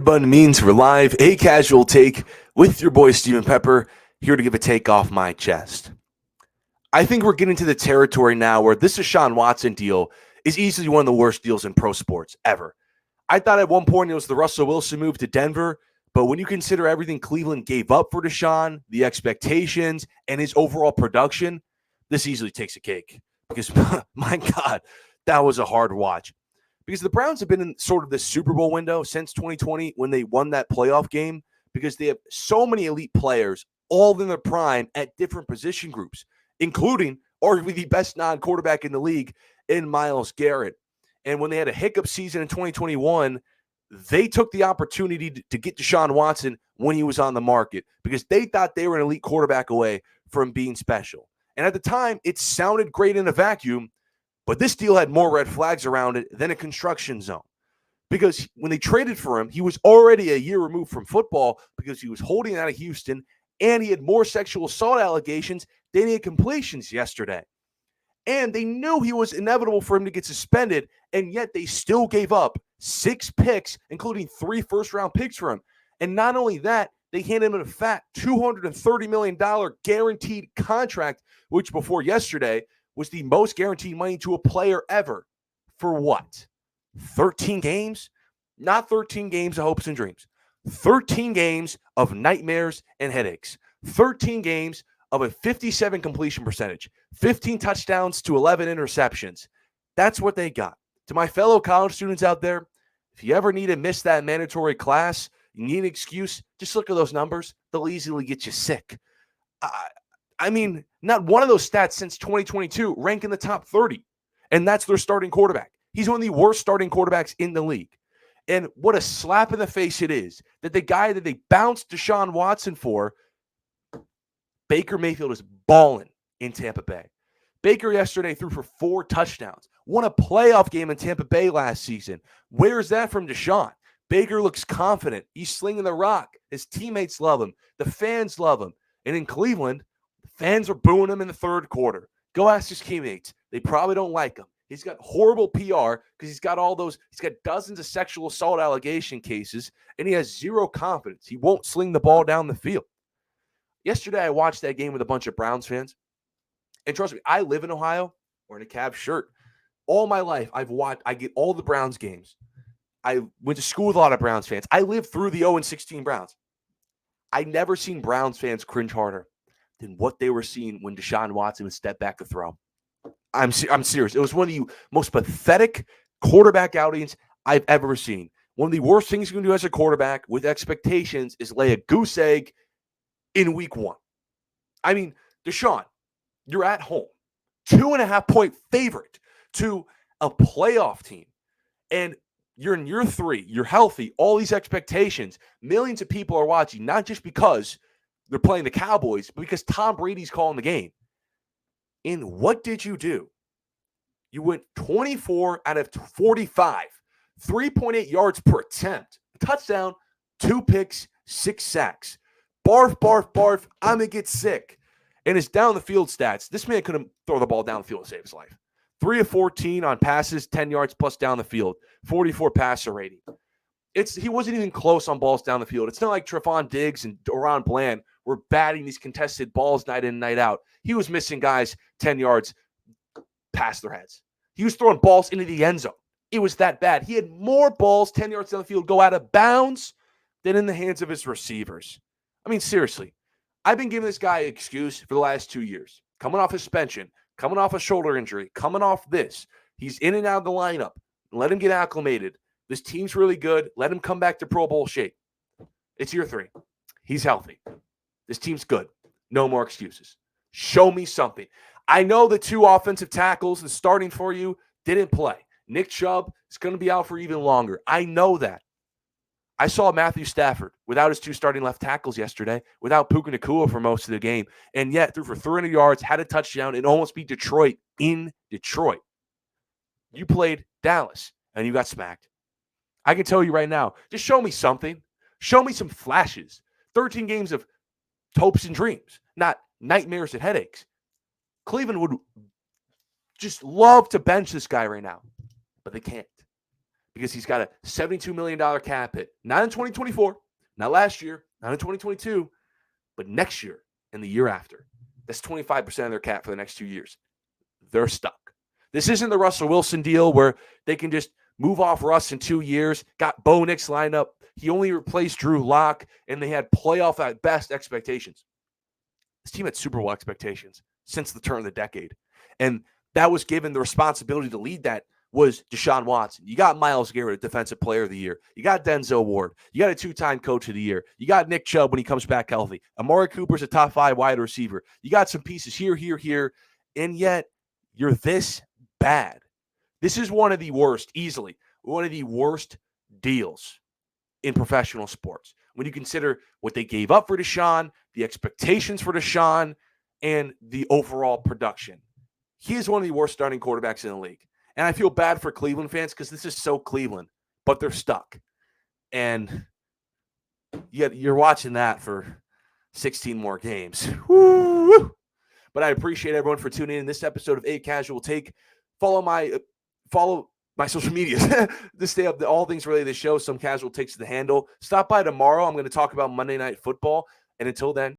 button means we're live, a casual take with your boy Steven Pepper, here to give a take off my chest. I think we're getting to the territory now where this Deshaun Watson deal is easily one of the worst deals in pro sports ever. I thought at one point it was the Russell Wilson move to Denver, but when you consider everything Cleveland gave up for Deshaun, the expectations, and his overall production, this easily takes a cake. Because, my God, that was a hard watch. Because the Browns have been in sort of this Super Bowl window since 2020 when they won that playoff game because they have so many elite players, all in their prime at different position groups, including arguably the best non-quarterback in the league in Myles Garrett. And when they had a hiccup season in 2021, they took the opportunity to get Deshaun Watson when he was on the market because they thought they were an elite quarterback away from being special. And at the time, it sounded great in a vacuum, but this deal had more red flags around it than a construction zone. Because when they traded for him, he was already a year removed from football because he was holding out of Houston, and he had more sexual assault allegations than he had completions yesterday. And they knew he was inevitable for him to get suspended, and yet they still gave up 6 picks, including 3 first-round picks for him. And not only that, they handed him a fat $230 million guaranteed contract, which before yesterday was the most guaranteed money to a player ever. For what? 13 games? Not 13 games of hopes and dreams. 13 games of nightmares and headaches. 13 games of a 57 completion percentage. 15 touchdowns to 11 interceptions. That's what they got. To my fellow college students out there, if you ever need to miss that mandatory class, you need an excuse, just look at those numbers. They'll easily get you sick. I mean, not one of those stats since 2022 rank in the top 30, and that's their starting quarterback. He's one of the worst starting quarterbacks in the league. And what a slap in the face it is that the guy that they bounced Deshaun Watson for, Baker Mayfield, is balling in Tampa Bay. Baker yesterday threw for 4 touchdowns, won a playoff game in Tampa Bay last season. Where is that from Deshaun? Baker looks confident. He's slinging the rock. His teammates love him. The fans love him. And in Cleveland, the fans are booing him in the third quarter. Go ask his teammates. They probably don't like him. He's got horrible PR because he's got dozens of sexual assault allegation cases, and he has zero confidence. He won't sling the ball down the field. Yesterday, I watched that game with a bunch of Browns fans. And trust me, I live in Ohio, wearing a Cavs shirt. All my life, I get all the Browns games. I went to school with a lot of Browns fans. I lived through the 0-16 Browns. I never seen Browns fans cringe harder than what they were seeing when Deshaun Watson would step back to throw. I'm serious. It was one of the most pathetic quarterback outings I've ever seen. One of the worst things you can do as a quarterback with expectations is lay a goose egg in week 1. I mean, Deshaun, you're at home, 2.5-point favorite to a playoff team, and you're in year 3. You're healthy. All these expectations. Millions of people are watching, not just because they're playing the Cowboys, but because Tom Brady's calling the game. And what did you do? You went 24 out of 45, 3.8 yards per attempt, touchdown, 2 picks, 6 sacks. Barf, barf, barf, I'm going to get sick. And his down the field stats, this man couldn't throw the ball down the field to save his life. 3 of 14 on passes, 10 yards plus down the field, 44 passer rating. He wasn't even close on balls down the field. It's not like Trevon Diggs and Doron Bland were batting these contested balls night in and night out. He was missing guys 10 yards past their heads. He was throwing balls into the end zone. It was that bad. He had more balls 10 yards down the field go out of bounds than in the hands of his receivers. I mean, seriously, I've been giving this guy an excuse for the last 2 years. Coming off suspension, coming off a shoulder injury, coming off this. He's in and out of the lineup. Let him get acclimated. This team's really good. Let him come back to Pro Bowl shape. It's year 3. He's healthy. This team's good. No more excuses. Show me something. I know the 2 offensive tackles that's starting for you didn't play. Nick Chubb is going to be out for even longer. I know that. I saw Matthew Stafford without his 2 starting left tackles yesterday, without Puka Nacua for most of the game, and yet threw for 300 yards, had a touchdown, and almost beat Detroit in Detroit. You played Dallas, and you got smacked. I can tell you right now, just show me something. Show me some flashes. 13 games of hopes and dreams, not nightmares and headaches. Cleveland would just love to bench this guy right now, but they can't because he's got a $72 million cap hit. Not in 2024, not last year, not in 2022, but next year and the year after. That's 25% of their cap for the next 2 years. They're stuck. This isn't the Russell Wilson deal where they can just move off Russ in 2 years, got Bo Nix lined up. He only replaced Drew Lock, and they had playoff at best expectations. This team had Super Bowl expectations since the turn of the decade. And that was given the responsibility to lead that was Deshaun Watson. You got Myles Garrett, Defensive Player of the Year. You got Denzel Ward. You got a 2-time Coach of the Year. You got Nick Chubb when he comes back healthy. Amari Cooper's a top 5 wide receiver. You got some pieces here, and yet you're this bad. This is one of the worst, easily, one of the worst deals in professional sports. When you consider what they gave up for Deshaun, the expectations for Deshaun, and the overall production. He is one of the worst starting quarterbacks in the league. And I feel bad for Cleveland fans because this is so Cleveland, but they're stuck. And yet you're watching that for 16 more games. Woo! But I appreciate everyone for tuning in this episode of A Casual Take. Follow my social medias to stay up to all things related to the show. Some casual takes to the handle. Stop by tomorrow. I'm going to talk about Monday Night Football. And until then,